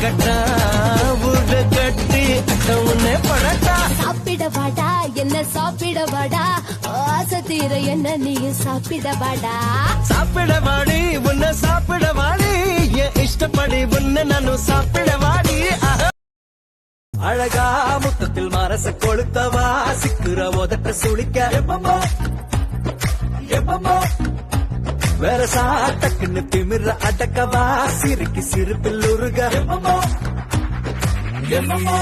கட்டா வீடு கட்டி உன்னை படட்டா. சாப்பிட வாடா என்ன சாப்பிட வாடா ஆசை தீர என்ன நீ சாப்பிட வாடா. சாப்பிட வாடி உன்னை சாப்பிட வாடி என் இஷ்டப்படி உன்னை நானும் சாப்பிட வாடி. அழகா முத்தத்தில் மரச கொளுத்தவா சிக்குற உதட்ட சுளிக்க எப்பமோ எப்பமோ வேற சாட்டக்குன்னு திமிர அடக்கவா சிரிக்கு சிரிப்பில் உருக எப்பமோ எப்பமோ